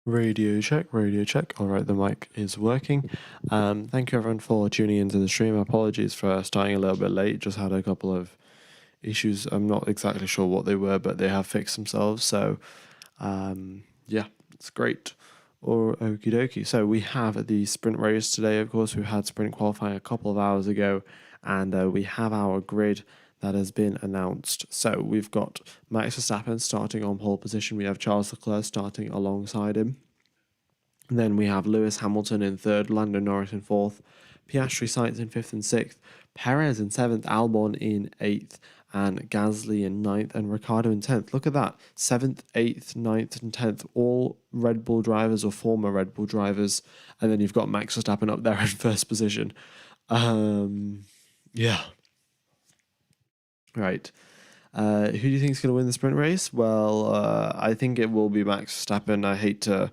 Radio check, radio check. All right, the mic is working. Thank you everyone for tuning into the stream. Apologies for starting a little bit late. Just had a couple of issues. I'm not exactly sure what they were, but they have fixed themselves. So, yeah, it's great. Or okie dokie. So we have the sprint race today. Of course, we had sprint qualifying a couple of hours ago, and we have our grid that has been announced. So we've got Max Verstappen starting on pole position. We have Charles Leclerc starting alongside him. And then we have Lewis Hamilton in third, Lando Norris in fourth, Piastri, Sainz in fifth and sixth, Perez in seventh, Albon in eighth, and Gasly in ninth, and Ricciardo in 10th. Look at that. 7th, 8th, 9th, and 10th, all Red Bull drivers or former Red Bull drivers. And then you've got Max Verstappen up there in first position. Yeah. Right. Who do you think is going to win the sprint race? Well, I think it will be Max Verstappen. I hate to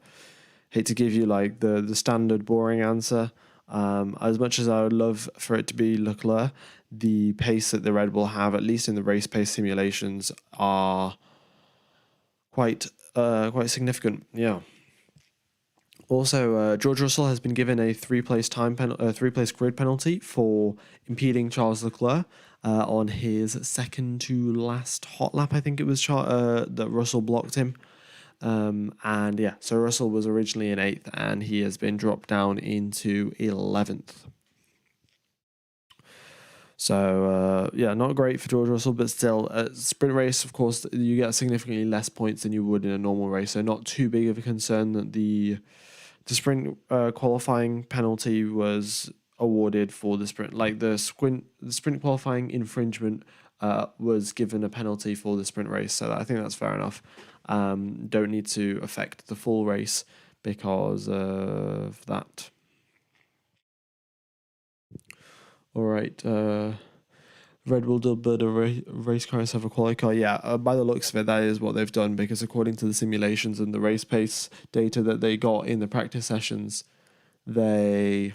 give you like the standard boring answer. As much as I would love for it to be Leclerc, the pace that the Red Bull have, at least in the race pace simulations, are quite significant. Yeah. Also, George Russell has been given a three-place grid penalty for impeding Charles Leclerc on his second to last hot lap. I think it was that Russell blocked him. And yeah, so Russell was originally in 8th and he has been dropped down into 11th. So yeah, not great for George Russell, but still, sprint race, of course, you get significantly less points than you would in a normal race. So not too big of a concern that the sprint qualifying penalty was awarded for the sprint. Like the sprint qualifying infringement was given a penalty for the sprint race. So I think that's fair enough. Don't need to affect the full race because of that. All right. Red Bull did build a race car instead of a quality car. Yeah, by the looks of it, that is what they've done, because according to the simulations and the race pace data that they got in the practice sessions, they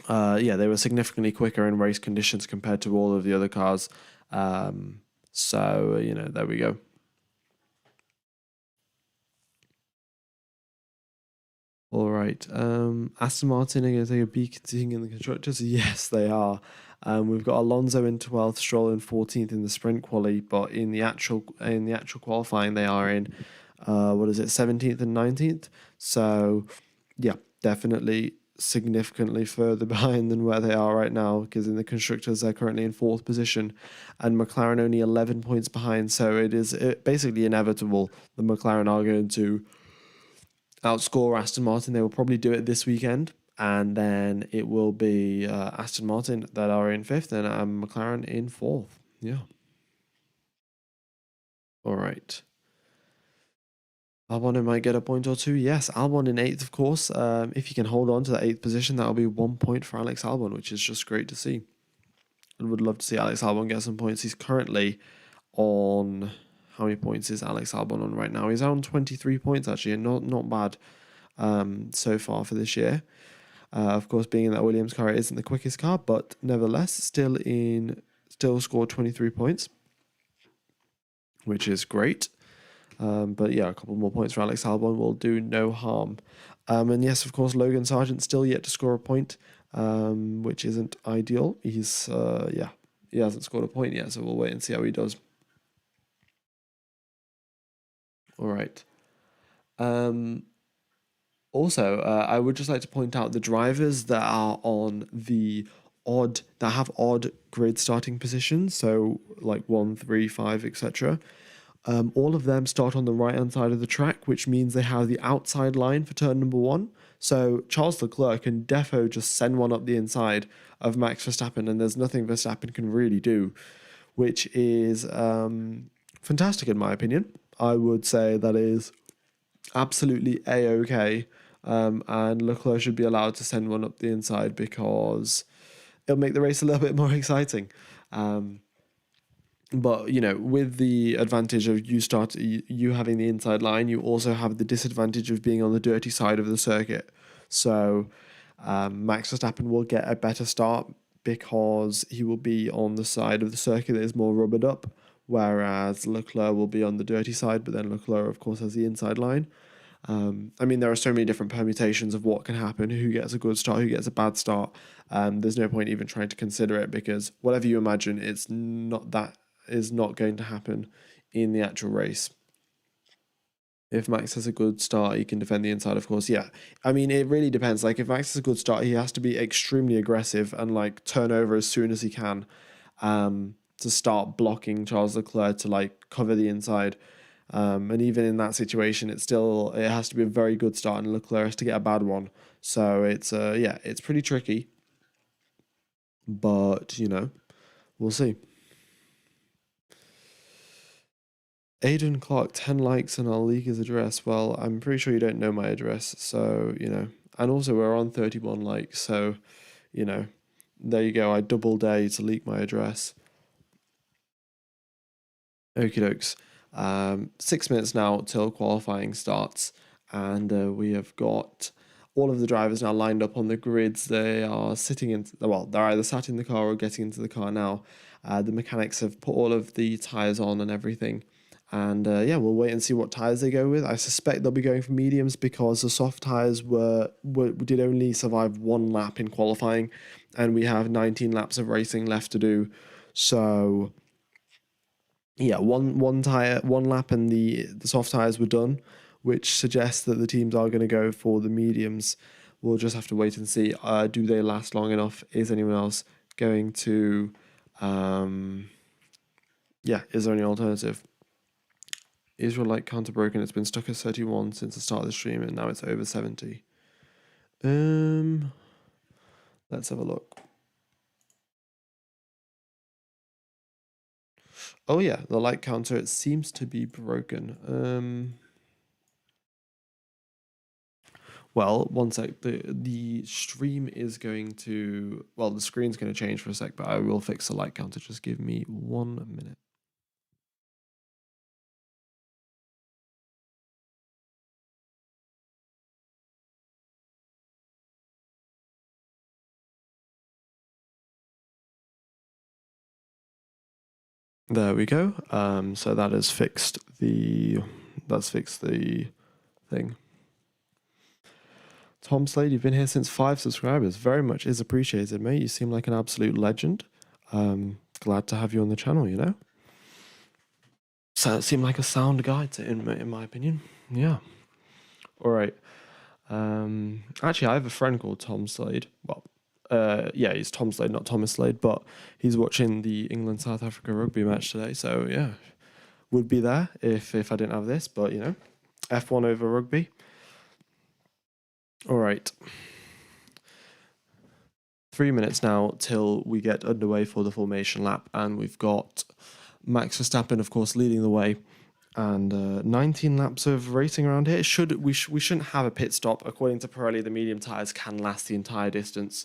were significantly quicker in race conditions compared to all of the other cars. So, there we go. All right. Aston Martin are going to take a beating in the constructors. Yes, they are. We've got Alonso in 12th, Stroll in 14th in the sprint quali, but in the actual qualifying, they are in 17th and 19th. So, yeah, definitely significantly further behind than where they are right now, because in the constructors they're currently in 4th position, and McLaren only 11 points behind. So it is basically inevitable that McLaren are going to outscore Aston Martin. They will probably do it this weekend, and then it will be Aston Martin that are in 5th and McLaren in 4th. Yeah. All right. Albon might get a point or two. Yes, Albon in 8th, of course. If he can hold on to that 8th position, that'll be 1 point for Alex Albon, which is just great to see. I would love to see Alex Albon get some points. He's currently on... How many points is Alex Albon on right now? He's on 23 points, actually, and not bad so far for this year. Of course, being in that Williams car, it isn't the quickest car, but nevertheless, still scored 23 points, which is great. But yeah, a couple more points for Alex Albon will do no harm. And yes, of course, Logan Sargent still yet to score a point, which isn't ideal. He hasn't scored a point yet, so we'll wait and see how he does. All right. Also, I would just like to point out the drivers that are on that have odd grid starting positions, so like 1, 3, 5, etc. All of them start on the right-hand side of the track, which means they have the outside line for turn number 1. So Charles Leclerc can defo just send one up the inside of Max Verstappen, and there's nothing Verstappen can really do, which is fantastic in my opinion. I would say that is absolutely A-OK. And Leclerc should be allowed to send one up the inside because it'll make the race a little bit more exciting. But, with the advantage of you having the inside line, you also have the disadvantage of being on the dirty side of the circuit. So Max Verstappen will get a better start because he will be on the side of the circuit that is more rubbered up, whereas Leclerc will be on the dirty side, but then Leclerc, of course, has the inside line. I mean, there are so many different permutations of what can happen, who gets a good start, who gets a bad start. There's no point even trying to consider it, because whatever you imagine, it's not that is not going to happen in the actual race. If Max has a good start, he can defend the inside, of course. Yeah. I mean, it really depends. Like, if Max has a good start, he has to be extremely aggressive and, like, turn over as soon as he can, to start blocking Charles Leclerc to, like, cover the inside. And even in that situation, it has to be a very good start, and Leclerc has to get a bad one. So yeah, it's pretty tricky. But, we'll see. Aidan Clark, 10 likes and I'll leak his address. Well, I'm pretty sure you don't know my address, so, And also, we're on 31 likes, so, there you go. I double dare you to leak my address. Okie dokes. 6 minutes now till qualifying starts, and we have got all of the drivers now lined up on the grids. They are they're either sat in the car or getting into the car now. The mechanics have put all of the tyres on and everything. And yeah, we'll wait and see what tyres they go with. I suspect they'll be going for mediums, because the soft tyres did only survive one lap in qualifying, and we have 19 laps of racing left to do. So yeah, one lap and the soft tyres were done, which suggests that the teams are going to go for the mediums. We'll just have to wait and see. Do they last long enough? Is anyone else going to? Is there any alternative? Israel light counter broken. It's been stuck at 31 since the start of the stream, and now it's over 70. Let's have a look. Oh yeah, the light counter, it seems to be broken. Well, one sec. The stream is going to, well, the screen's going to change for a sec, but I will fix the light counter. Just give me 1 minute. There we go. So that's fixed the thing. Tom Slade, you've been here since 5 subscribers. Very much is appreciated, mate. You seem like an absolute legend. Glad to have you on the channel, So it seemed like a sound guy, in my opinion. Yeah. All right. Actually, I have a friend called Tom Slade. Well, yeah, he's Tom Slade, not Thomas Slade, but he's watching the England-South Africa rugby match today. So yeah, would be there if I didn't have this. But F1 over rugby. All right. 3 minutes now till we get underway for the formation lap, and we've got Max Verstappen, of course, leading the way. And 19 laps of racing around here. We shouldn't have a pit stop. According to Pirelli, the medium tyres can last the entire distance.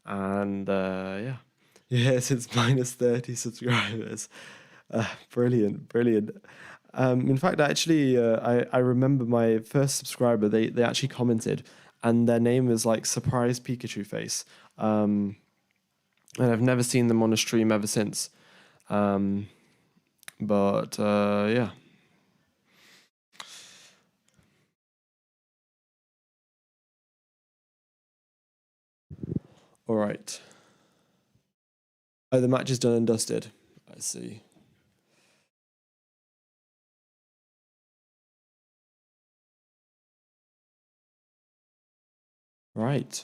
And yeah, since minus 30 subscribers. Brilliant. In fact, actually, I remember my first subscriber, they actually commented, and their name was like Surprise Pikachu Face. And I've never seen them on a stream ever since. But yeah. All right. Oh, the match is done and dusted. I see. Right.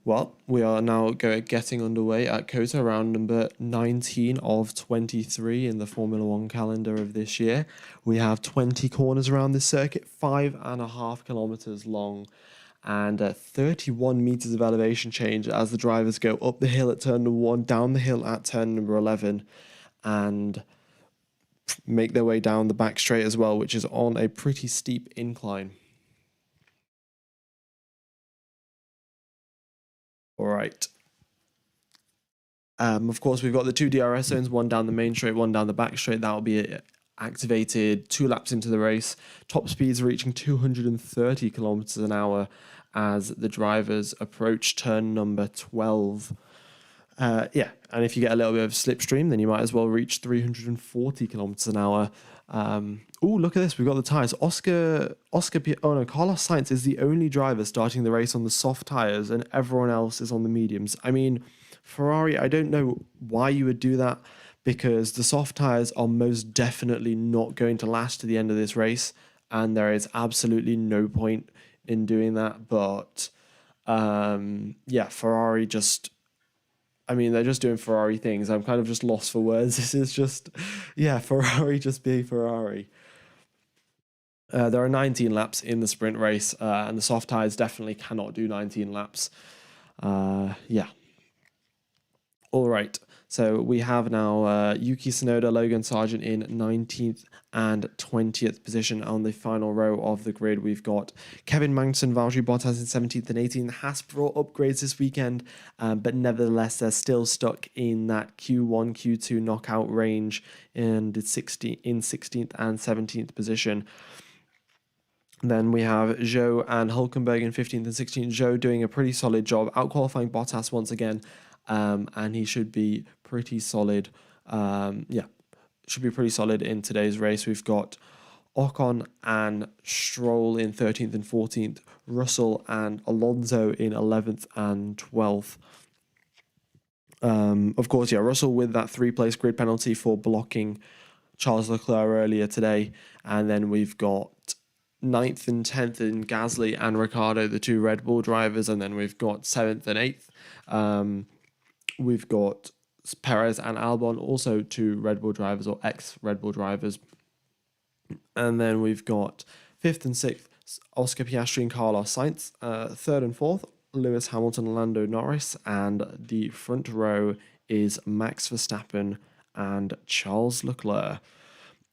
Well, we are now getting underway at COTA, round number 19 of 23 in the Formula One calendar of this year. We have 20 corners around this circuit, 5.5 kilometers long, and 31 meters of elevation change as the drivers go up the hill at turn number 1, down the hill at turn number 11, and make their way down the back straight as well, which is on a pretty steep incline. All right. Of course, we've got the 2 DRS zones, one down the main straight, one down the back straight. That will be activated 2 laps into the race. Top speeds reaching 230 kilometers an hour as the drivers approach turn number 12. Yeah, and if you get a little bit of slipstream, then you might as well reach 340 kilometers an hour. Oh, look at this. We've got the tires. Oh no, Carlos Sainz is the only driver starting the race on the soft tires and everyone else is on the mediums. I mean, Ferrari, I don't know why you would do that because the soft tires are most definitely not going to last to the end of this race. And there is absolutely no point in doing that. But yeah, Ferrari just I mean, they're just doing Ferrari things. I'm kind of just lost for words. This is just, yeah, Ferrari just being Ferrari. There are 19 laps in the sprint race, and the soft tires definitely cannot do 19 laps. Yeah. All right. So we have now Yuki Tsunoda, Logan Sargent in 19th and 20th position on the final row of the grid. We've got Kevin Magnussen, Valtteri Bottas in 17th and 18th. Has brought upgrades this weekend, but nevertheless, they're still stuck in that Q1, Q2 knockout range in 16th and 17th position. Then we have Zhou and Hulkenberg in 15th and 16th. Zhou doing a pretty solid job, out-qualifying Bottas once again, and he should be pretty solid. Yeah, should be pretty solid in today's race. We've got Ocon and Stroll in 13th and 14th, Russell and Alonso in 11th and 12th. Of course, yeah, Russell with that 3-place grid penalty for blocking Charles Leclerc earlier today. And then we've got 9th and 10th in Gasly and Ricciardo, the 2 Red Bull drivers. And then we've got 7th and 8th. We've got Perez and Albon, also 2 Red Bull drivers or ex-Red Bull drivers. And then we've got 5th and 6th, Oscar Piastri and Carlos Sainz. 3rd and 4th, Lewis Hamilton and Lando Norris. And the front row is Max Verstappen and Charles Leclerc.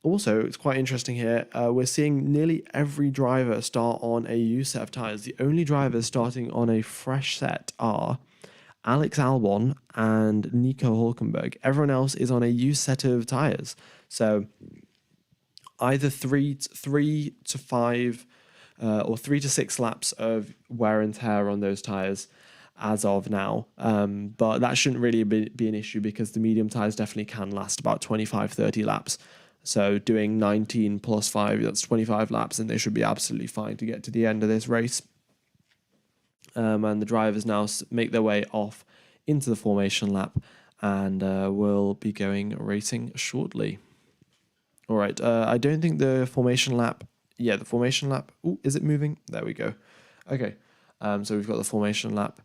Also, it's quite interesting here. We're seeing nearly every driver start on a used set of tyres. The only drivers starting on a fresh set are Alex Albon and Nico Hulkenberg. Everyone else is on a used set of tyres. So either 3 to 5 or 3 to 6 laps of wear and tear on those tyres as of now. But that shouldn't really be an issue because the medium tyres definitely can last about 25-30 laps. So doing 19 plus 5, that's 25 laps, and they should be absolutely fine to get to the end of this race. And the drivers now make their way off into the formation lap and will be going racing shortly. All right, I don't think the formation lap... Yeah, the formation lap... Oh, is it moving? There we go. Okay, so we've got the formation lap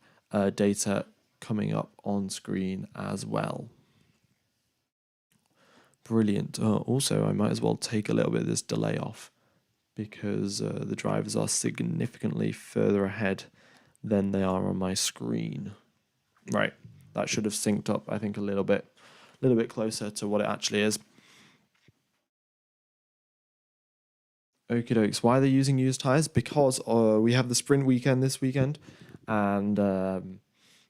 data coming up on screen as well. Brilliant. Also, I might as well take a little bit of this delay off because the drivers are significantly further ahead than they are on my screen. Right, that should have synced up, I think, a little bit closer to what it actually is. Okie dokes. Why are they using used tyres? Because we have the sprint weekend this weekend, and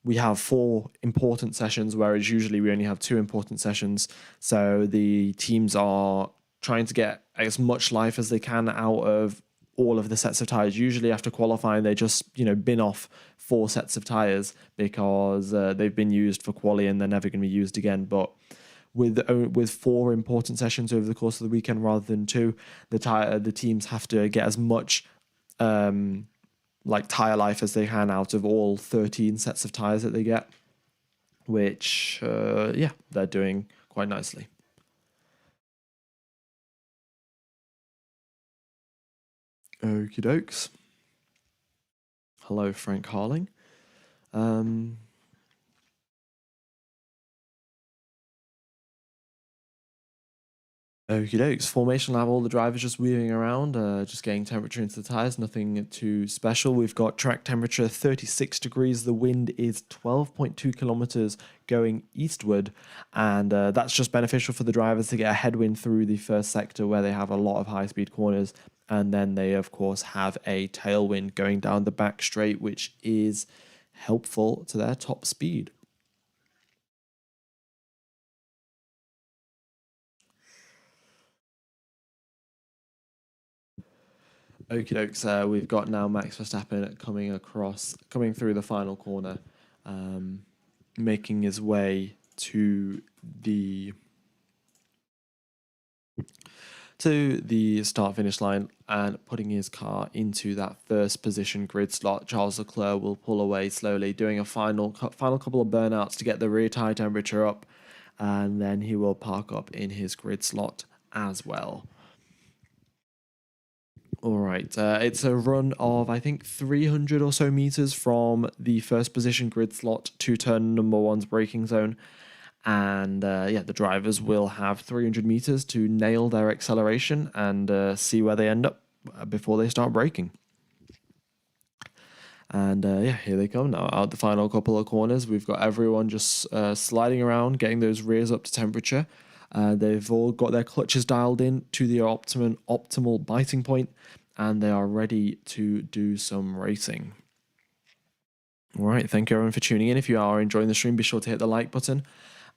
we have 4 important sessions, whereas usually we only have 2 important sessions. So the teams are trying to get as much life as they can out of all of the sets of tires. Usually after qualifying, they just, bin off 4 sets of tires because they've been used for quali and they're never going to be used again. But with 4 important sessions over the course of the weekend rather than 2, the teams have to get as much tire life as they can out of all 13 sets of tires that they get, which they're doing quite nicely. Okie dokes. Hello, Frank Harling. Okie dokes. Formation lab, all the drivers just weaving around, just getting temperature into the tyres, nothing too special. We've got track temperature 36 degrees. The wind is 12.2 kilometers going eastward, and that's just beneficial for the drivers to get a headwind through the first sector where they have a lot of high-speed corners, and then they, of course, have a tailwind going down the back straight, which is helpful to their top speed. Okie dokes, we've got now Max Verstappen coming through the final corner, making his way to the to the start finish line and putting his car into that first position grid slot. Charles Leclerc will pull away slowly, doing a final couple of burnouts to get the rear tire temperature up, and then he will park up in his grid slot as well. All right, it's a run of, I think, 300 or so meters from the first position grid slot to turn number one's braking zone. And yeah, the drivers will have 300 meters to nail their acceleration and see where they end up before they start braking. And yeah, here they come now. Out the final couple of corners, we've got everyone just sliding around, getting those rears up to temperature. They've all got their clutches dialed in to the optimal biting point, and they are ready to do some racing. All right, thank you everyone for tuning in. If you are enjoying the stream, be sure to hit the like button.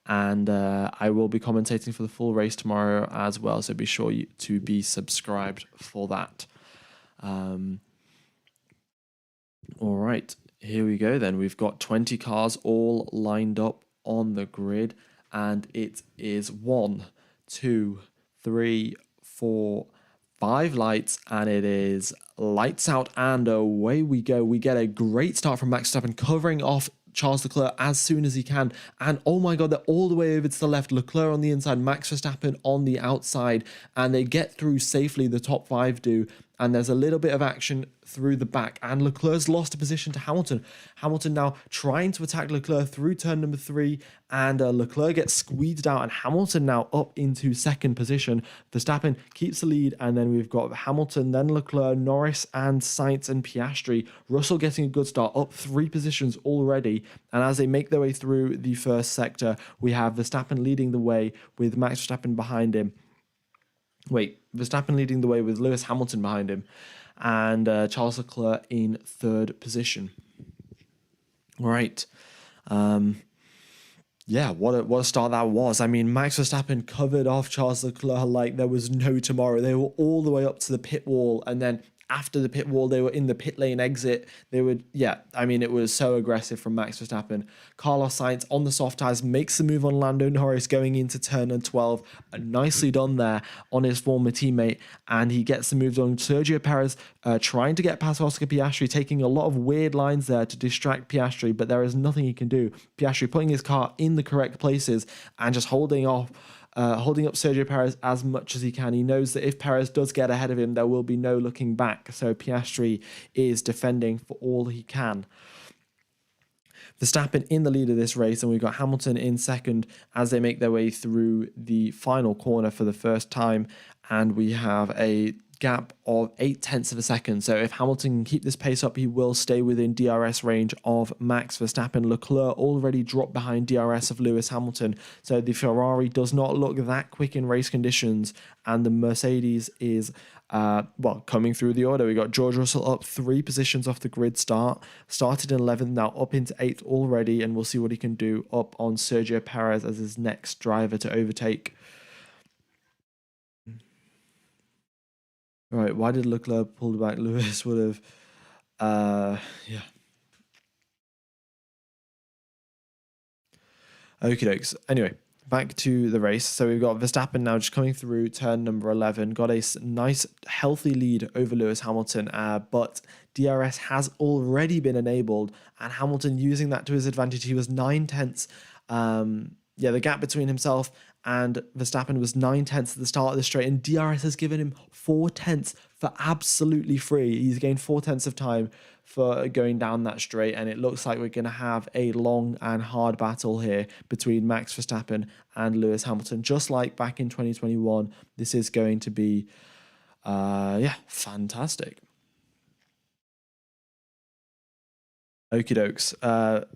And I will be commentating for the full race tomorrow as well, so be sure to be subscribed for that. All right, here we go then. We've got 20 cars all lined up on the grid, and it is 1, 2, 3, 4, 5 lights, and it is lights out, and away we go. We get a great start from Max Verstappen, covering off Charles Leclerc as soon as he can. And oh my God, they're all the way over to the left. Leclerc on the inside, Max Verstappen on the outside, and they get through safely, the top 5 do. And there's a little bit of action through the back, and Leclerc's lost a position to Hamilton. Hamilton now trying to attack Leclerc through turn number 3, and Leclerc gets squeezed out, and Hamilton now up into second position. Verstappen keeps the lead, and then we've got Hamilton, then Leclerc, Norris, and Sainz and Piastri. Russell getting a good start, up 3 positions already, and as they make their way through the first sector, we have Verstappen leading the way with Max Verstappen behind him. Verstappen leading the way with Lewis Hamilton behind him, and Charles Leclerc in third position. All right. Yeah, what a start that was. I mean, Max Verstappen covered off Charles Leclerc like there was no tomorrow. They were all the way up to the pit wall, and then after the pit wall, they were in the pit lane exit. It was so aggressive from Max Verstappen. Carlos Sainz on the soft tires makes the move on Lando Norris going into turn 12. Nicely done there on his former teammate, and he gets the move on Sergio Perez, trying to get past Oscar Piastri, taking a lot of weird lines there to distract Piastri, but there is nothing he can do. Piastri putting his car in the correct places and just holding up Sergio Perez as much as he can. He knows that if Perez does get ahead of him, there will be no looking back. So Piastri is defending for all he can. Verstappen in the lead of this race, and we've got Hamilton in second as they make their way through the final corner for the first time. And we have a gap of 0.8 of a second. So if Hamilton can keep this pace up, he will stay within DRS range of Max Verstappen. Leclerc already dropped behind DRS of Lewis Hamilton. So the Ferrari does not look that quick in race conditions, and the Mercedes is coming through the order. We got George Russell up 3 positions off the grid start. Started in 11th, now up into 8th already, and we'll see what he can do up on Sergio Perez as his next driver to overtake. All right, why did Leclerc pull back? Lewis would have, yeah. Okie dokes. Anyway, back to the race. So we've got Verstappen now just coming through turn number 11. Got a nice, healthy lead over Lewis Hamilton, but DRS has already been enabled, and Hamilton using that to his advantage. He was 9/10. The gap between himself and Verstappen was 9/10 at the start of the straight, and DRS has given him 4/10 for absolutely free. He's gained 4/10 of time for going down that straight, and it looks like we're going to have a long and hard battle here between Max Verstappen and Lewis Hamilton. Just like back in 2021, this is going to be, fantastic. Okie dokes.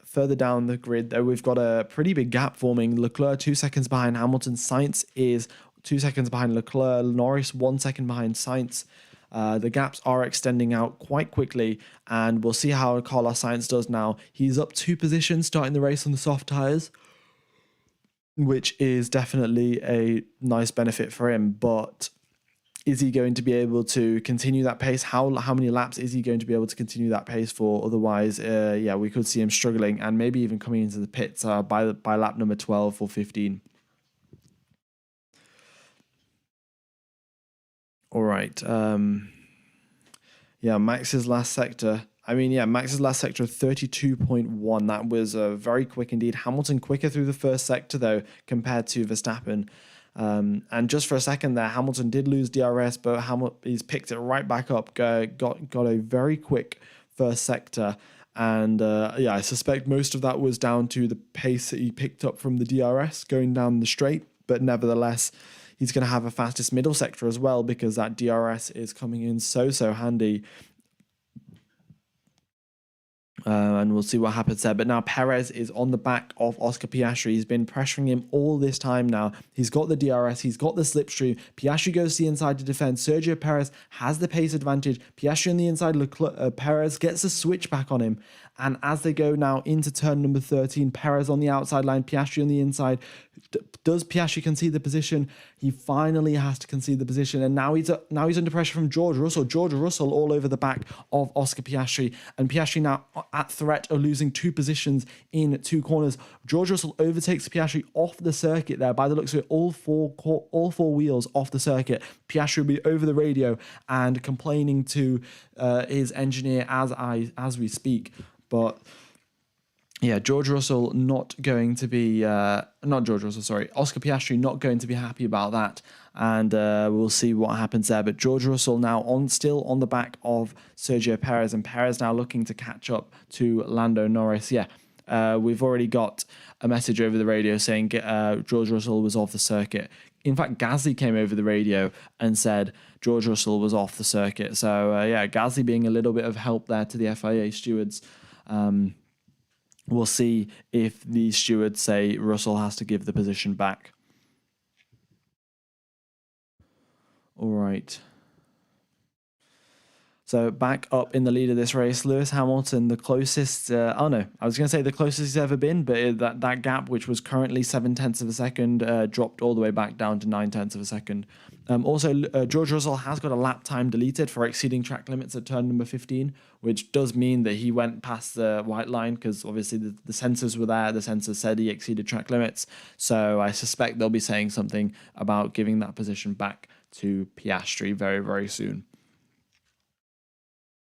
Further down the grid, though, we've got a pretty big gap forming. Leclerc 2 seconds behind Hamilton. Sainz is 2 seconds behind Leclerc. Norris 1 second behind Sainz. The gaps are extending out quite quickly, and we'll see how Carlos Sainz does now. He's up 2 positions starting the race on the soft tires, which is definitely a nice benefit for him, but is he going to be able to continue that pace? How many laps is he going to be able to continue that pace for? Otherwise, we could see him struggling and maybe even coming into the pits by lap number 12 or 15. All right. Yeah, Max's last sector. Max's last sector of 32.1. That was very quick indeed. Hamilton quicker through the first sector, though, compared to Verstappen. And just for a second there, Hamilton did lose DRS, but he's picked it right back up, got a very quick first sector. And I suspect most of that was down to the pace that he picked up from the DRS going down the straight. But nevertheless, he's going to have a fastest middle sector as well, because that DRS is coming in so handy. And we'll see what happens there. But now Perez is on the back of Oscar Piastri. He's been pressuring him all this time now. He's got the DRS. He's got the slipstream. Piastri goes to the inside to defend. Sergio Perez has the pace advantage. Piastri on the inside. Perez gets a switch back on him. And as they go now into turn number 13, Perez on the outside line, Piastri on the inside. Does Piastri concede the position? He finally has to concede the position, and now he's under pressure from George Russell. George Russell all over the back of Oscar Piastri, and Piastri now at threat of losing 2 positions in 2 corners. George Russell overtakes Piastri off the circuit there. By the looks of it, all four wheels off the circuit. Piastri will be over the radio and complaining to his engineer as we speak, but. Yeah, Oscar Piastri not going to be happy about that, and we'll see what happens there. But George Russell now still on the back of Sergio Perez, and Perez now looking to catch up to Lando Norris. Yeah, we've already got a message over the radio saying George Russell was off the circuit. In fact, Gasly came over the radio and said George Russell was off the circuit. So Gasly being a little bit of help there to the FIA stewards. We'll see if the stewards say Russell has to give the position back. All right. So back up in the lead of this race, Lewis Hamilton, the closest. I was going to say the closest he's ever been, but that gap, which was currently 0.7 of a second, dropped all the way back down to 0.9 of a second. Also, George Russell has got a lap time deleted for exceeding track limits at turn number 15, which does mean that he went past the white line, because obviously the sensors were there. The sensors said he exceeded track limits. So I suspect they'll be saying something about giving that position back to Piastri very, very soon.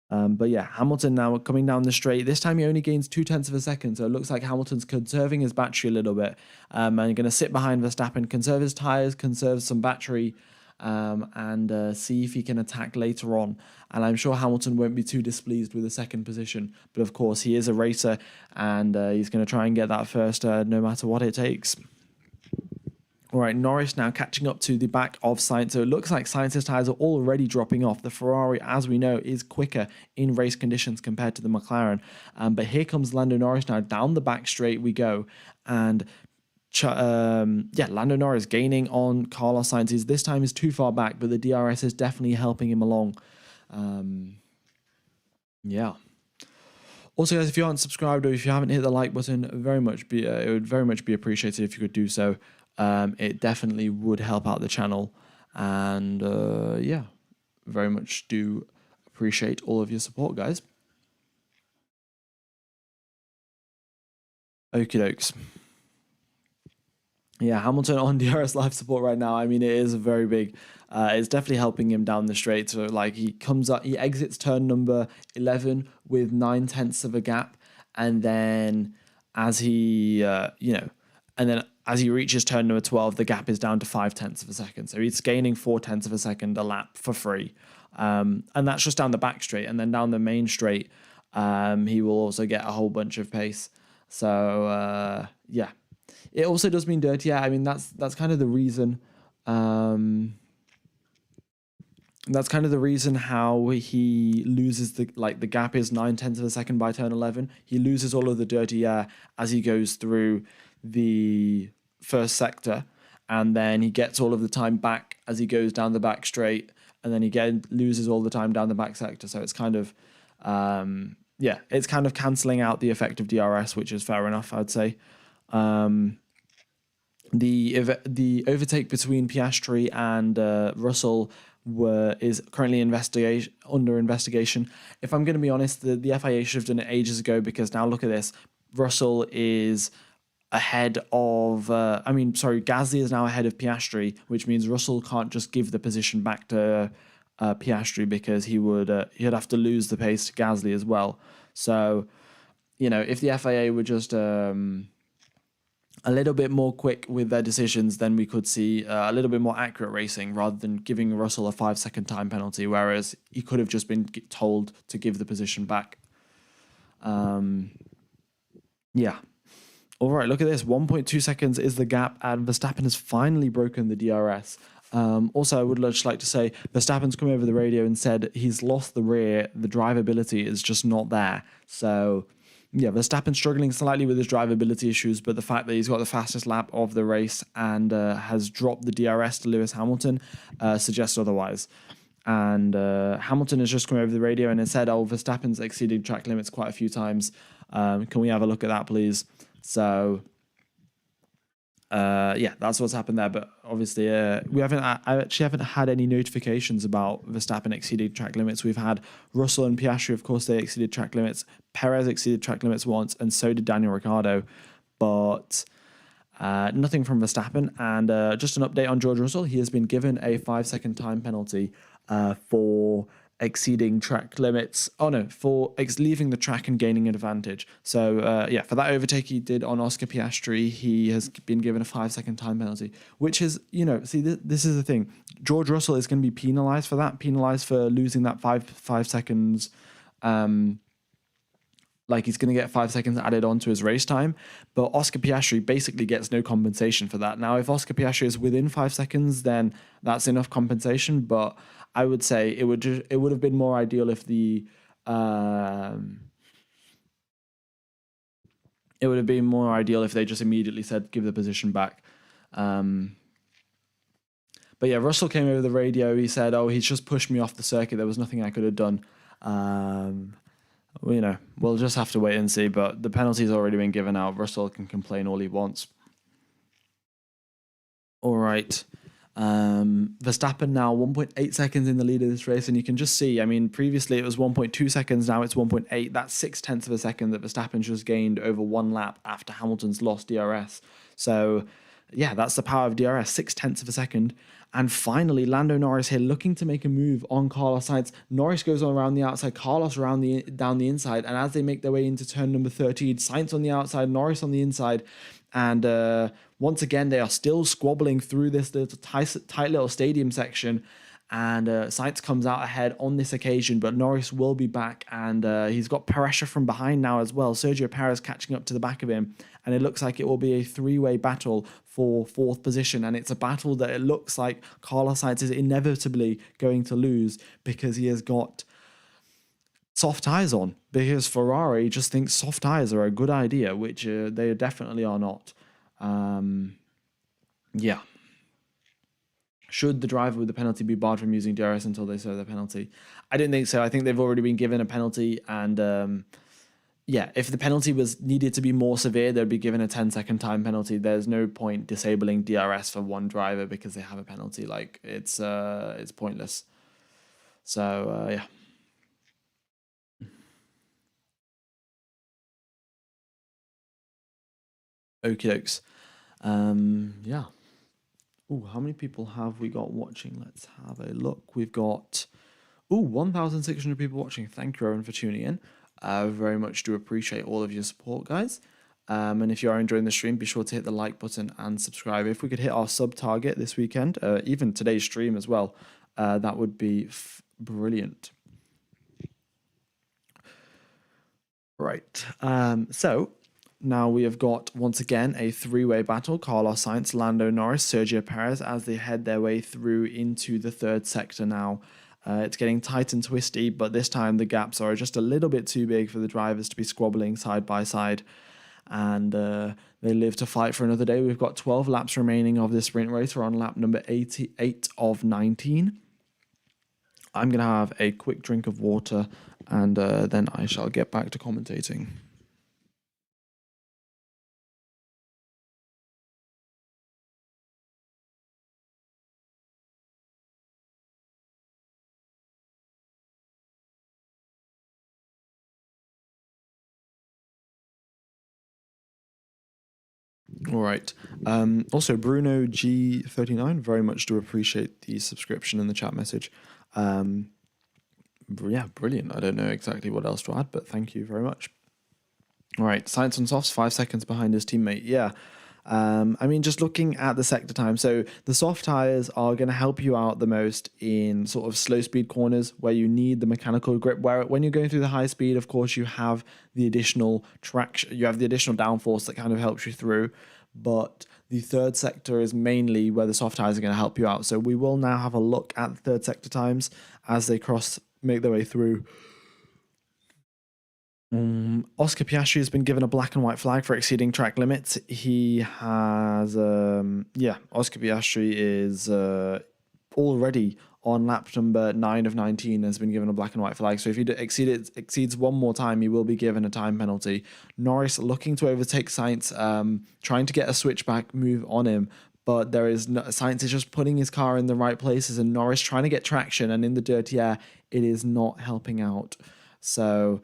But yeah, Hamilton now coming down the straight. This time he only gains 0.2 of a second, so it looks like Hamilton's conserving his battery a little bit. And going to sit behind Verstappen, conserve his tyres, conserve some battery, and see if he can attack later on. And I'm sure Hamilton won't be too displeased with the second position. But of course, he is a racer, and he's going to try and get that first no matter what it takes. All right, Norris now catching up to the back of Sainz. So it looks like Sainz's tyres are already dropping off. The Ferrari, as we know, is quicker in race conditions compared to the McLaren. But here comes Lando Norris now. Down the back straight we go. And Lando Norris gaining on Carlos Sainz. This time is too far back, but the DRS is definitely helping him along. Also, guys, if you aren't subscribed or if you haven't hit the like button, it would very much be appreciated if you could do so. It definitely would help out the channel, and very much do appreciate all of your support, guys. Okie dokes. Yeah, Hamilton on DRS live support right now. I mean, it is very big. It's definitely helping him down the straight. So, like, he exits turn number 11 with 0.9 of a gap, and then as he, as he reaches turn number 12, the gap is down to 0.5 of a second. So he's gaining 0.4 of a second a lap for free. And that's just down the back straight. And then down the main straight, he will also get a whole bunch of pace. So, It also does mean dirty. Yeah, I mean, that's kind of the reason. That's kind of the reason how he loses the gap is 0.9 of a second by turn 11. He loses all of the dirty air as he goes through the first sector, and then he gets all of the time back as he goes down the back straight, and then he loses all the time down the back sector. So it's kind of it's kind of cancelling out the effect of DRS, which is fair enough, I'd say. The overtake between Piastri and Russell is currently under investigation. If I'm going to be honest, the FIA should have done it ages ago, because now look at this. Russell is ahead of, Gasly is now ahead of Piastri, which means Russell can't just give the position back to Piastri because he'd have to lose the pace to Gasly as well. So, if the FIA were just a little bit more quick with their decisions, then we could see a little bit more accurate racing rather than giving Russell a 5-second time penalty, whereas he could have just been told to give the position back. Yeah. All right, look at this. 1.2 seconds is the gap, and Verstappen has finally broken the DRS. Also, I would just like to say Verstappen's come over the radio and said he's lost the rear. The drivability is just not there. So, yeah, Verstappen's struggling slightly with his drivability issues, but the fact that he's got the fastest lap of the race and has dropped the DRS to Lewis Hamilton suggests otherwise. And Hamilton has just come over the radio and has said, "Oh, Verstappen's exceeded track limits quite a few times. Can we have a look at that, please?" So, that's what's happened there. But obviously, I actually haven't had any notifications about Verstappen exceeding track limits. We've had Russell and Piastri, of course, they exceeded track limits. Perez exceeded track limits once, and so did Daniel Ricciardo. But nothing from Verstappen. And just an update on George Russell. He has been given a 5-second time penalty for exceeding track limits. Oh no, for leaving the track and gaining an advantage. So for that overtake he did on Oscar Piastri, he has been given a 5-second time penalty, which is, this is the thing. George Russell is going to be penalized for that, penalized for losing that five seconds. Like he's going to get 5 seconds added on to his race time, but Oscar Piastri basically gets no compensation for that. Now, if Oscar Piastri is within 5 seconds, then that's enough compensation. But I would say it would have been more ideal if it would have been more ideal if they just immediately said give the position back. But yeah, Russell came over the radio. He said, "Oh, he's just pushed me off the circuit. There was nothing I could have done." We'll just have to wait and see, but the penalty's already been given out. Russell can complain all he wants. All right. Verstappen now 1.8 seconds in the lead of this race, and you can just see, previously it was 1.2 seconds, now it's 1.8. That's 0.6 of a second that Verstappen just gained over one lap after Hamilton's lost DRS. So, yeah, that's the power of DRS, 0.6 of a second. And finally, Lando Norris here looking to make a move on Carlos Sainz. Norris goes on around the outside, Carlos down the inside, and as they make their way into turn number 13, Sainz on the outside, Norris on the inside, and once again, they are still squabbling through this little tight little stadium section. And Sainz comes out ahead on this occasion, but Norris will be back, and he's got pressure from behind now as well. Sergio Perez catching up to the back of him, and it looks like it will be a three-way battle for fourth position, and it's a battle that it looks like Carlos Sainz is inevitably going to lose because he has got soft tires on, because Ferrari just thinks soft tires are a good idea, which they definitely are not. Yeah. Should the driver with the penalty be barred from using DRS until they serve the penalty? I don't think so. I think they've already been given a penalty, and if the penalty was needed to be more severe, they'd be given a 10-second time penalty. There's no point disabling DRS for one driver because they have a penalty. Like it's pointless. So yeah. Okie dokes. Yeah. Ooh, how many people have we got watching? Let's have a look. We've got 1,600 people watching. Thank you, everyone, for tuning in. I very much do appreciate all of your support, guys. And if you are enjoying the stream, be sure to hit the like button and subscribe. If we could hit our sub target this weekend, even today's stream as well, that would be brilliant. Right. So now we have got, once again, a three-way battle. Carlos Sainz, Lando Norris, Sergio Perez, as they head their way through into the third sector now. It's getting tight and twisty, but this time the gaps are just a little bit too big for the drivers to be squabbling side by side. And they live to fight for another day. We've got 12 laps remaining of this sprint race. We're on lap number 88 of 19. I'm going to have a quick drink of water, and then I shall get back to commentating. All right. Also, Bruno G39, very much do appreciate the subscription and the chat message. Yeah, brilliant. I don't know exactly what else to add, but thank you very much. All right, Science on Softs, 5 seconds behind his teammate. Yeah. I mean, just looking at the sector time, so the soft tires are going to help you out the most in sort of slow speed corners where you need the mechanical grip. Where when you're going through the high speed, of course, you have the additional traction, you have the additional downforce that kind of helps you through. But the third sector is mainly where the soft tires are going to help you out. So we will now have a look at the third sector times as they make their way through. Oscar Piastri has been given a black and white flag for exceeding track limits. He has, Oscar Piastri is already on lap number 9 of 19, has been given a black and white flag. So if he exceeds one more time, he will be given a time penalty. Norris looking to overtake Sainz, trying to get a switchback move on him. But there is no, Sainz is just putting his car in the right places, and Norris trying to get traction, and in the dirty air, it is not helping out. So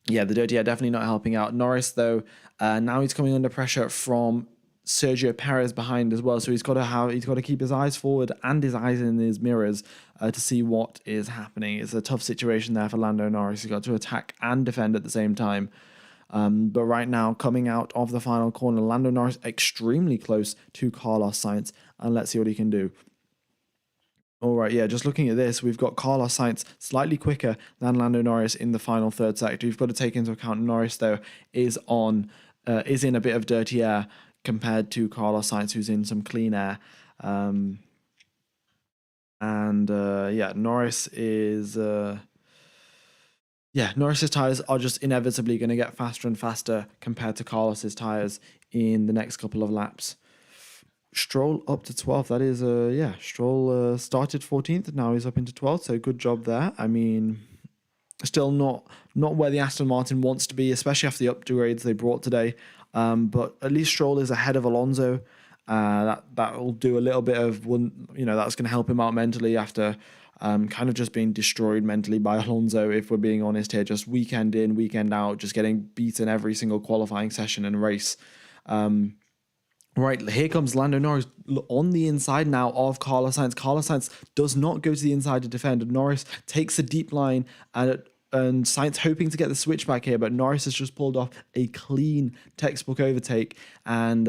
yeah, the dirty air definitely not helping out. Norris, though, now he's coming under pressure from Sergio Perez behind as well. So he's got to keep his eyes forward and his eyes in his mirrors to see what is happening. It's a tough situation there for Lando Norris. He's got to attack and defend at the same time. But right now, coming out of the final corner, Lando Norris extremely close to Carlos Sainz, and let's see what he can do. All right, yeah, just looking at this, we've got Carlos Sainz slightly quicker than Lando Norris in the final third sector. You've got to take into account Norris, though, is in a bit of dirty air compared to Carlos Sainz, who's in some clean air. Norris is... Norris's tires are just inevitably going to get faster and faster compared to Carlos's tires in the next couple of laps. Stroll up to 12th. That is, Stroll started 14th. Now he's up into 12th. So good job there. I mean, still not where the Aston Martin wants to be, especially after the upgrades they brought today. But at least Stroll is ahead of Alonso. That will do a little bit of that's going to help him out mentally after kind of just being destroyed mentally by Alonso. If we're being honest here, just weekend in, weekend out, just getting beaten every single qualifying session and race. Right, here comes Lando Norris on the inside now of Carlos Sainz. Carlos Sainz does not go to the inside to defend. Norris takes a deep line and Sainz hoping to get the switchback here, but Norris has just pulled off a clean textbook overtake and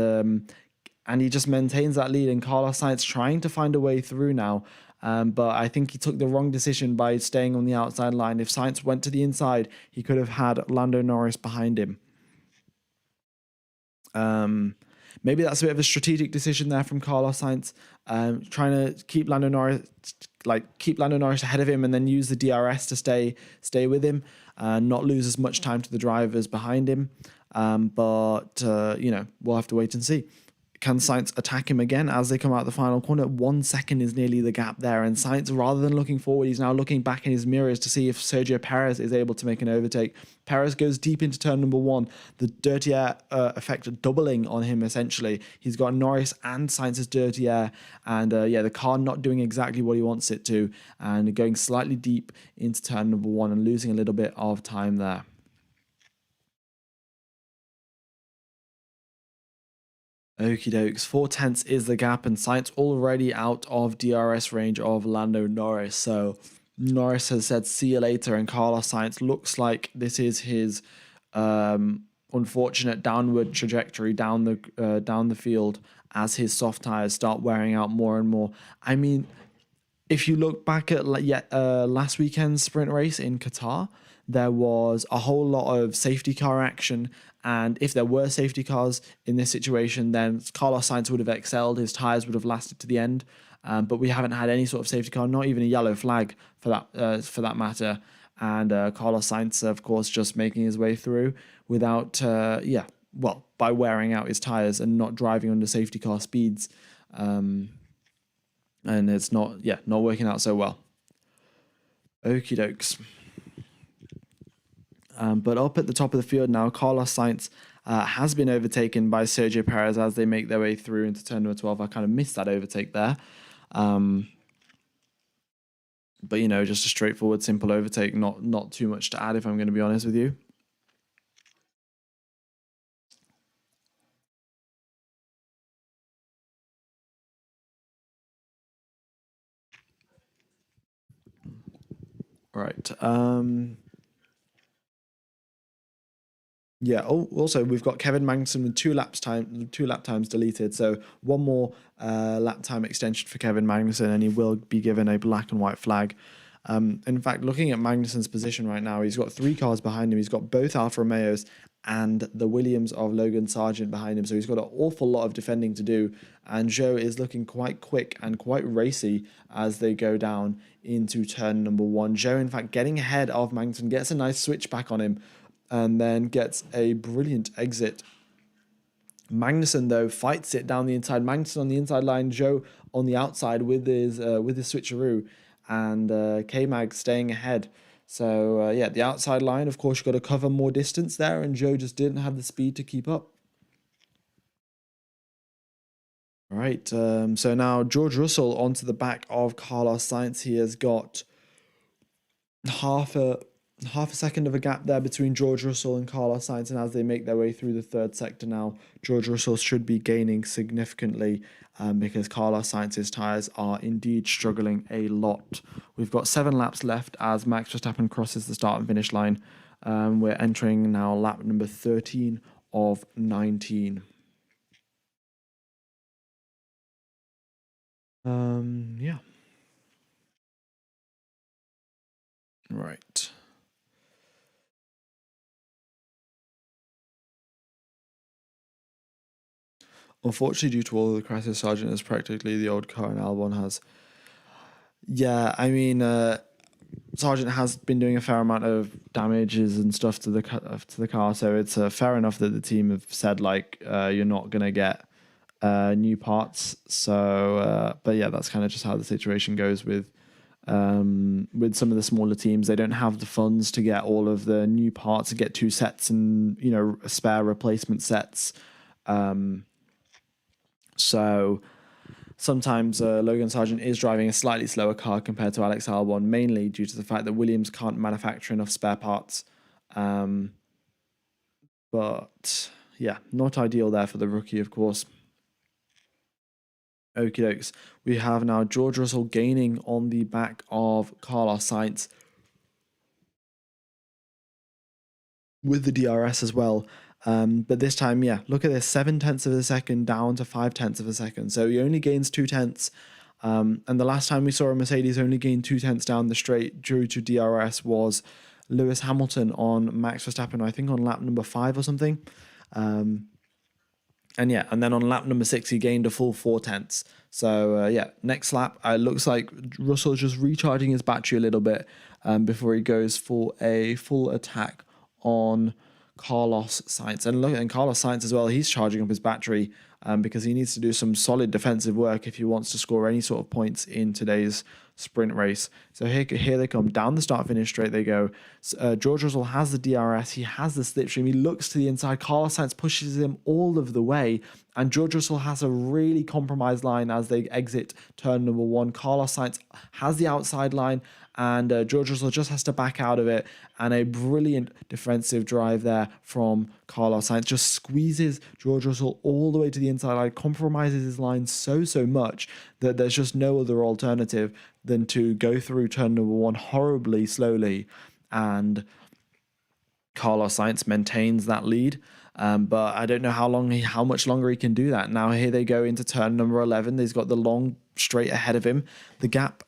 he just maintains that lead. And Carlos Sainz trying to find a way through now. But I think he took the wrong decision by staying on the outside line. If Sainz went to the inside, he could have had Lando Norris behind him. Maybe that's a bit of a strategic decision there from Carlos Sainz, trying to keep Lando Norris ahead of him and then use the DRS to stay with him, not lose as much time to the drivers behind him. But we'll have to wait and see. Can Sainz attack him again as they come out the final corner? 1 second is nearly the gap there. And Sainz, rather than looking forward, he's now looking back in his mirrors to see if Sergio Perez is able to make an overtake. Perez goes deep into turn number 1. The dirty air effect doubling on him, essentially. He's got Norris and Sainz's dirty air. And the car not doing exactly what he wants it to. And going slightly deep into turn number 1 and losing a little bit of time there. Okie dokes, 4/10 is the gap, and Sainz already out of DRS range of Lando Norris. So Norris has said see you later, and Carlos Sainz looks like this is his unfortunate downward trajectory down the field as his soft tires start wearing out more and more. I mean, if you look back at last weekend's sprint race in Qatar, there was a whole lot of safety car action. And if there were safety cars in this situation, then Carlos Sainz would have excelled. His tyres would have lasted to the end. But we haven't had any sort of safety car, not even a yellow flag for that matter. And Carlos Sainz, of course, just making his way through without, by wearing out his tyres and not driving under safety car speeds. And it's not working out so well. Okie dokes. But up at the top of the field now, Carlos Sainz has been overtaken by Sergio Perez as they make their way through into turn number 12. I kind of missed that overtake there. But, just a straightforward, simple overtake. Not too much to add, if I'm going to be honest with you. Right. Yeah. Oh, also we've got Kevin Magnussen with two lap times deleted. So one more lap time extension for Kevin Magnussen, and he will be given a black and white flag. In fact, looking at Magnussen's position right now, he's got three cars behind him. He's got both Alfa Romeos and the Williams of Logan Sargent behind him. So he's got an awful lot of defending to do. And Zhou is looking quite quick and quite racy as they go down into turn number one. Zhou, in fact, getting ahead of Magnussen, gets a nice switch back on him, and then gets a brilliant exit. Magnussen, though, fights it down the inside. Magnussen on the inside line, Zhou on the outside with his switcheroo, and K-Mag staying ahead. So, yeah, the outside line, of course, you've got to cover more distance there, and Zhou just didn't have the speed to keep up. All right, so now George Russell onto the back of Carlos Sainz. He has got half a second of a gap there between George Russell and Carlos Sainz, and as they make their way through the third sector now, George Russell should be gaining significantly because Carlos Sainz's tyres are indeed struggling a lot. We've got 7 laps left as Max Verstappen crosses the start and finish line. We're entering now lap number 13 of 19. Yeah. Right. Unfortunately, due to all of the crashes, Sargent is practically the old car and Albon has. Yeah, I mean, Sargent has been doing a fair amount of damages and stuff to the car, so it's fair enough that the team have said like you're not gonna get new parts. So, but yeah, that's kind of just how the situation goes with some of the smaller teams. They don't have the funds to get all of the new parts and get 2 sets and spare replacement sets. So sometimes Logan Sargent is driving a slightly slower car compared to Alex Albon, mainly due to the fact that Williams can't manufacture enough spare parts. But yeah, not ideal there for the rookie, of course. Okie dokes. We have now George Russell gaining on the back of Carlos Sainz with the DRS as well. But this time, yeah, look at this, 7/10 of a second down to 5/10 of a second. So he only gains 2/10. And the last time we saw a Mercedes only gain 2/10 down the straight due to DRS was Lewis Hamilton on Max Verstappen, I think on lap number 5 or something. And yeah, and then on lap number 6, he gained a full 4/10. So yeah, next lap, it looks like Russell's just recharging his battery a little bit before he goes for a full attack on Carlos Sainz. And look, and Carlos Sainz as well, he's charging up his battery because he needs to do some solid defensive work if he wants to score any sort of points in today's sprint race. So here they come, down the start finish straight they go. George Russell has the DRS, he has the slipstream, he looks to the inside, Carlos Sainz pushes him all of the way, and George Russell has a really compromised line as they exit turn number 1. Carlos Sainz has the outside line, and George Russell just has to back out of it, and a brilliant defensive drive there from Carlos Sainz just squeezes George Russell all the way to the inside line, compromises his line so much that there's just no other alternative than to go through turn number 1 horribly slowly, and Carlos Sainz maintains that lead. But I don't know how much longer he can do that. Now here they go into turn number 11. He's got the long straight ahead of him. The gap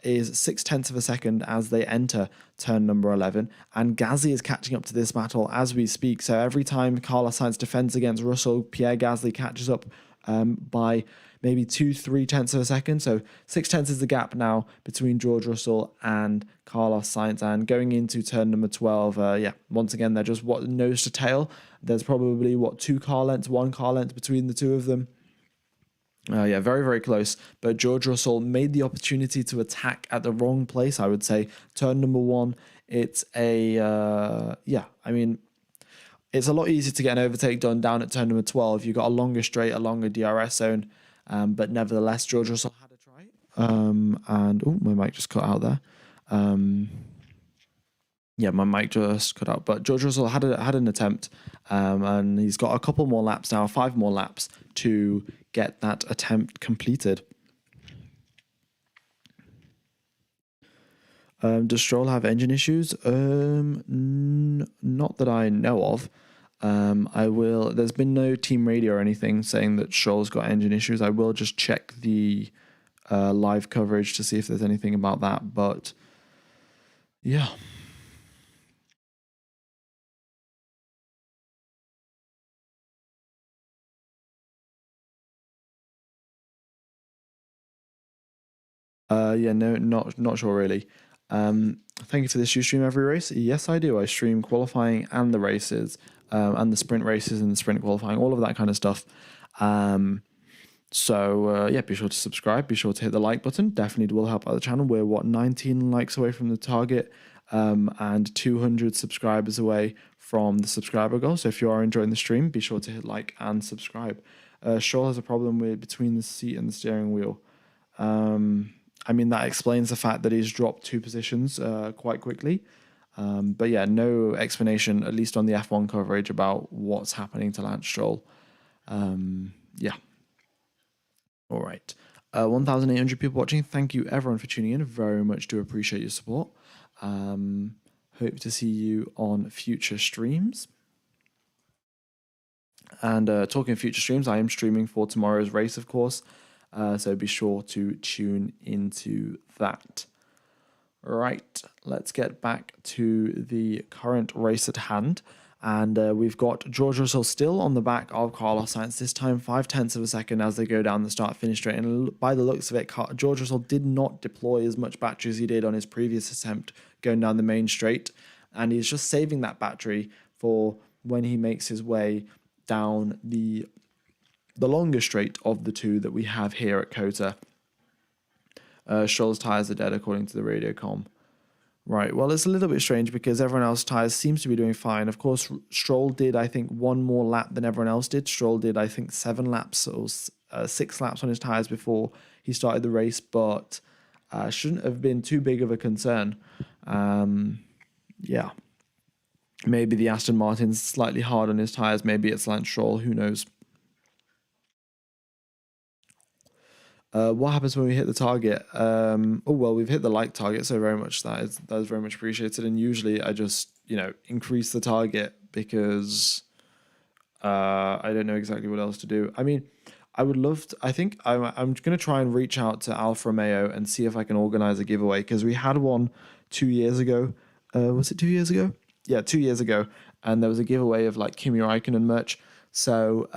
is 0.6 of a second as they enter turn number 11. And Gasly is catching up to this battle as we speak. So every time Carlos Sainz defends against Russell, Pierre Gasly catches up by maybe 2-3 tenths of a second. So 0.6 is the gap now between George Russell and Carlos Sainz. And going into turn number 12, yeah, once again, they're just nose to tail. There's probably 1 car length between the two of them. Yeah, very, very close. But George Russell made the opportunity to attack at the wrong place, I would say. Turn number 1, it's yeah, I mean, it's a lot easier to get an overtake done down at turn number 12. You've got a longer straight, a longer DRS zone. But nevertheless, George Russell had a try. And, oh, my mic just cut out there. Yeah, my mic just cut out. But George Russell had an attempt, and he's got a couple more laps now, 5 more laps to get that attempt completed. Does Stroll have engine issues? Not that I know of. I will. There's been no team radio or anything saying that Stroll's got engine issues. I will just check the live coverage to see if there's anything about that. But yeah. Yeah, no, not sure really. Thank you for this. You stream every race? Yes, I do. I stream qualifying and the races, and the sprint races and the sprint qualifying, all of that kind of stuff. So yeah, be sure to subscribe. Be sure to hit the like button. Definitely will help out the channel. We're 19 likes away from the target, and 200 subscribers away from the subscriber goal. So if you are enjoying the stream, be sure to hit like and subscribe. Stroll has a problem with between the seat and the steering wheel. I mean, that explains the fact that he's dropped 2 positions quite quickly. But yeah, no explanation, at least on the F1 coverage, about what's happening to Lance Stroll. Yeah. All right. 1,800 people watching. Thank you, everyone, for tuning in. Very much do appreciate your support. Hope to see you on future streams. And talking of future streams, I am streaming for tomorrow's race, of course. So be sure to tune into that. Right, let's get back to the current race at hand. And we've got George Russell still on the back of Carlos Sainz, this time 0.5 of a second as they go down the start-finish straight. And by the looks of it, George Russell did not deploy as much battery as he did on his previous attempt going down the main straight. And he's just saving that battery for when he makes his way down the longer straight of the two that we have here at COTA. Stroll's tyres are dead according to the radio comm. Right, well, it's a little bit strange because everyone else's tyres seems to be doing fine. Of course, Stroll did, I think, 1 more lap than everyone else did. Stroll did, I think, 7 laps or 6 laps on his tyres before he started the race, but shouldn't have been too big of a concern. Yeah. Maybe the Aston Martin's slightly hard on his tyres. Maybe it's Lance Stroll. Who knows? What happens when we hit the target? Oh well, we've hit the like target, so very much that is very much appreciated. And usually I just increase the target because I don't know exactly what else to do. I mean, I would love to. I think I'm gonna try and reach out to Alfa Romeo and see if I can organize a giveaway because we had one 2 years ago. Was it 2 years ago? Yeah, 2 years ago, and there was a giveaway of like Kimi Räikkönen merch. So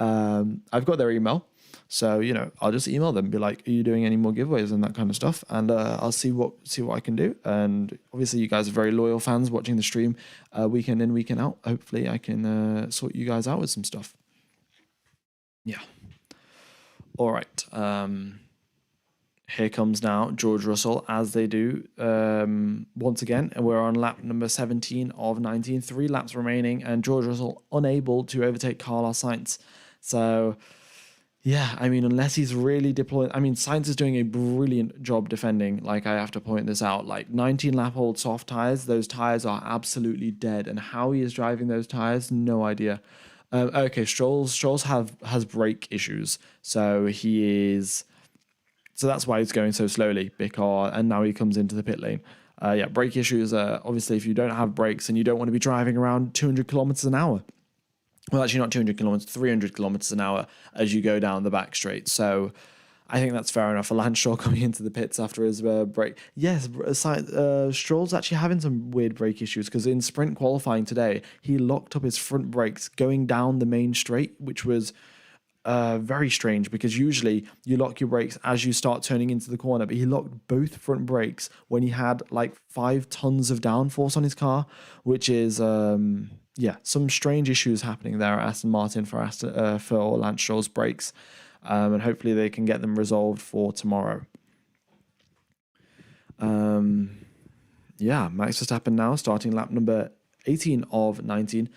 I've got their email. So I'll just email them, be like, "Are you doing any more giveaways and that kind of stuff?" And I'll see what I can do. And obviously, you guys are very loyal fans watching the stream, weekend in, weekend out. Hopefully, I can sort you guys out with some stuff. Yeah. All right. Here comes now George Russell, as they do once again. And we're on lap number 17 of 19. 3 laps remaining, and George Russell unable to overtake Carlos Sainz. So. Yeah, I mean, unless he's really deploying. I mean, Sainz is doing a brilliant job defending. Like, I have to point this out. Like, 19-lap-old soft tires, those tires are absolutely dead. And how he is driving those tires, no idea. Okay, Stroll's has brake issues. So that's why he's going so slowly. And now he comes into the pit lane. Yeah, brake issues are obviously if you don't have brakes and you don't want to be driving around 200 kilometers an hour. Well, actually not 200 kilometers, 300 kilometers an hour as you go down the back straight. So I think that's fair enough for Lance Stroll coming into the pits after his break. Yes, Stroll's actually having some weird brake issues because in sprint qualifying today, he locked up his front brakes going down the main straight, which was very strange because usually you lock your brakes as you start turning into the corner, but he locked both front brakes when he had like 5 tons of downforce on his car, which is... some strange issues happening there at Aston Martin for Lance Stroll's brakes, and hopefully they can get them resolved for tomorrow. Max Verstappen now starting lap number 18 of 19.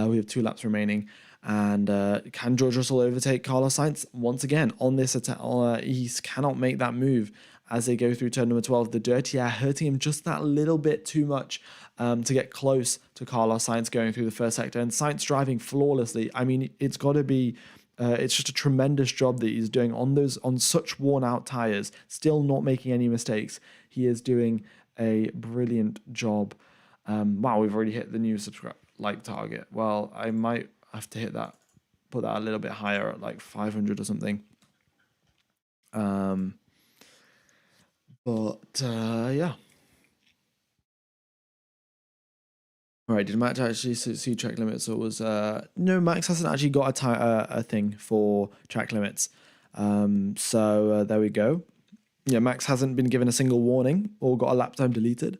We have 2 laps remaining, and can George Russell overtake Carlos Sainz once again on this attack? He cannot make that move as they go through turn number 12. The dirty air hurting him just that little bit too much to get close to Carlos Sainz going through the first sector. And Sainz driving flawlessly. I mean, it's got to be... it's just a tremendous job that he's doing on such worn out tires, still not making any mistakes. He is doing a brilliant job. Wow, we've already hit the new subscribe like target. Well, I might have to hit that, put that a little bit higher at like 500 or something. Yeah. All right, did Max actually see track limits, or was no? Max hasn't actually got a thing for track limits. There we go. Yeah, Max hasn't been given a single warning or got a lap time deleted.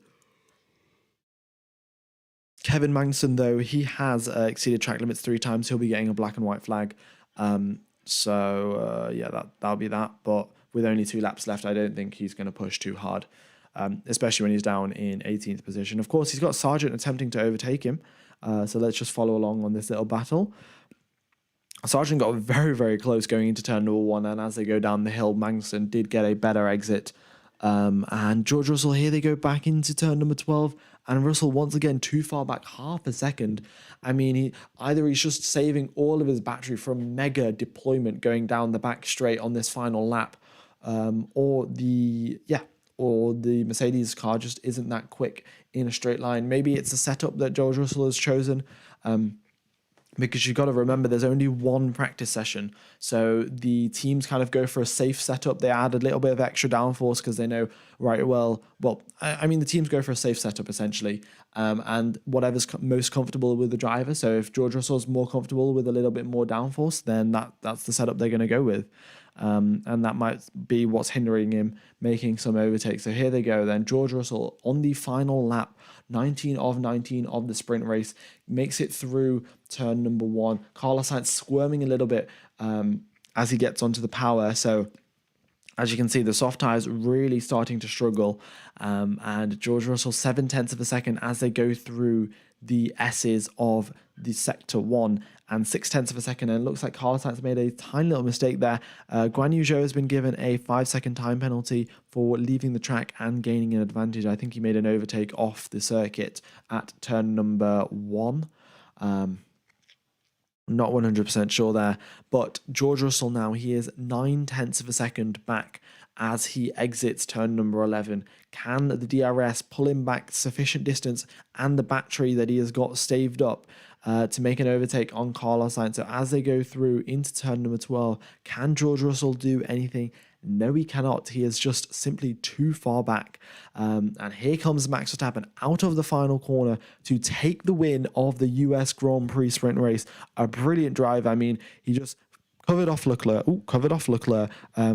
Kevin Magnussen, though, he has exceeded track limits 3 times. He'll be getting a black and white flag. Yeah, that'll be that. But with only 2 laps left, I don't think he's going to push too hard, especially when he's down in 18th position. Of course, he's got Sargent attempting to overtake him. So let's just follow along on this little battle. Sargent got very, very close going into turn number 1, and as they go down the hill, Magnussen did get a better exit. And George Russell, here they go back into turn number 12, and Russell once again too far back, half a second. I mean, he's just saving all of his battery from mega deployment going down the back straight on this final lap, or the Mercedes car just isn't that quick in a straight line. Maybe it's a setup that George Russell has chosen. Because you've got to remember there's only 1 practice session. So the teams kind of go for a safe setup. They add a little bit of extra downforce because they know, the teams go for a safe setup essentially. And whatever's most comfortable with the driver. So if George Russell's more comfortable with a little bit more downforce, then that's the setup they're going to go with. And that might be what's hindering him making some overtakes. So here they go then. George Russell on the final lap, 19 of 19 of the sprint race, makes it through turn number 1. Carlos Sainz squirming a little bit as he gets onto the power. So as you can see, the soft tyres really starting to struggle. And George Russell 7/10 of a second as they go through the S's of the sector 1 and 6/10 of a second. And it looks like Carlos Sainz made a tiny little mistake there. Guan Yu Zhou has been given a 5-second time penalty for leaving the track and gaining an advantage. I think he made an overtake off the circuit at turn number 1. Not 100% sure there, but George Russell now, he is 9/10 of a second back as he exits turn number 11. Can the DRS pull him back sufficient distance and the battery that he has got staved up to make an overtake on Carlos Sainz? So as they go through into turn number 12, can George Russell do anything? No, he cannot. He is just simply too far back. And here comes Max Verstappen out of the final corner to take the win of the US Grand Prix sprint race. A brilliant drive. I mean, he just covered off Leclerc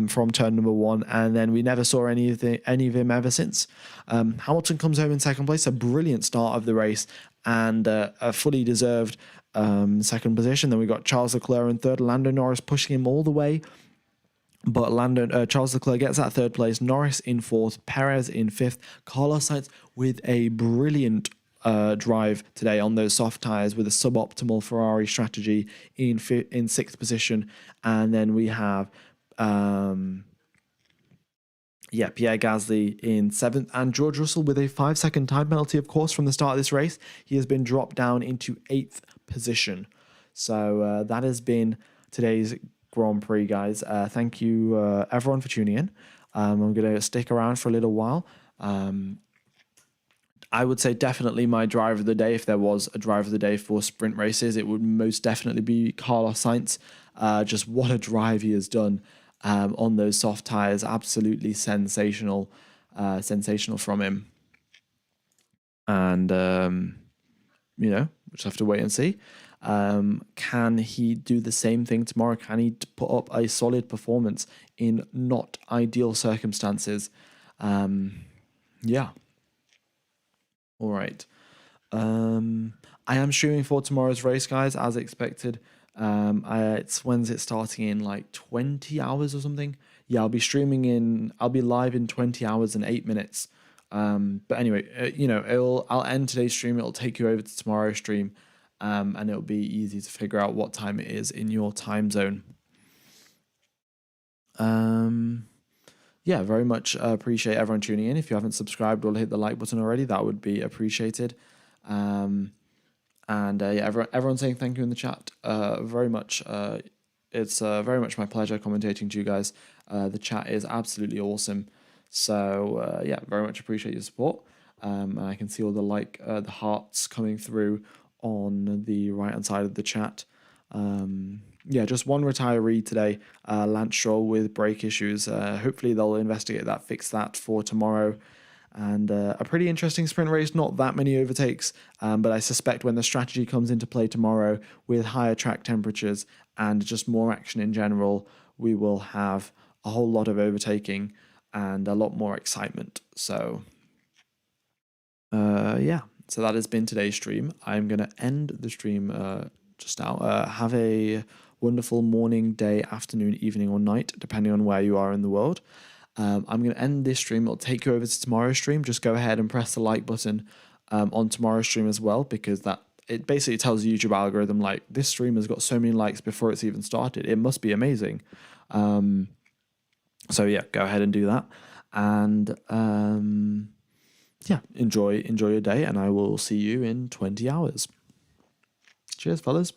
from turn number 1, and then we never saw any of him ever since. Hamilton comes home in second place. A brilliant start of the race and a fully deserved second position. Then we got Charles Leclerc in third, Lando Norris pushing him all the way. But Charles Leclerc gets that third place, Norris in fourth, Perez in fifth, Carlos Sainz with a brilliant drive today on those soft tyres with a suboptimal Ferrari strategy in sixth position. And then we have Pierre Gasly in seventh, and George Russell with a 5-second time penalty, of course, from the start of this race. He has been dropped down into 8th position. So that has been today's Grand Prix, guys. Thank you everyone for tuning in. I'm going to stick around for a little while. I would say definitely my driver of the day, if there was a driver of the day for sprint races, it would most definitely be Carlos Sainz. Just what a drive he has done on those soft tyres. Absolutely sensational from him. And, we'll just have to wait and see. Can he do the same thing tomorrow? Can he put up a solid performance in not ideal circumstances? Yeah. All right. I am streaming for tomorrow's race, guys, as expected. When's it starting in, like 20 hours or something? Yeah, I'll be live in 20 hours and 8 minutes. But anyway, I'll end today's stream. It'll take you over to tomorrow's stream. And it'll be easy to figure out what time it is in your time zone. Very much appreciate everyone tuning in. If you haven't subscribed or hit the like button already, that would be appreciated. Everyone saying thank you in the chat. Very much. It's very much my pleasure commentating to you guys. The chat is absolutely awesome. So very much appreciate your support. And I can see all the hearts coming through on the right hand side of the chat. Yeah, just one retiree today, Lance Stroll with brake issues. Hopefully they'll investigate that, fix that for tomorrow. And a pretty interesting sprint race, not that many overtakes, but I suspect when the strategy comes into play tomorrow with higher track temperatures and just more action in general, we will have a whole lot of overtaking and a lot more excitement. So yeah, so that has been today's stream. I'm going to end the stream just now. Have a wonderful morning, day, afternoon, evening, or night, depending on where you are in the world. I'm going to end this stream. It'll take you over to tomorrow's stream. Just go ahead and press the like button on tomorrow's stream as well, because it basically tells the YouTube algorithm, like, this stream has got so many likes before it's even started. It must be amazing. So yeah, go ahead and do that. And yeah, enjoy your day, and I will see you in 20 hours. Cheers, fellas.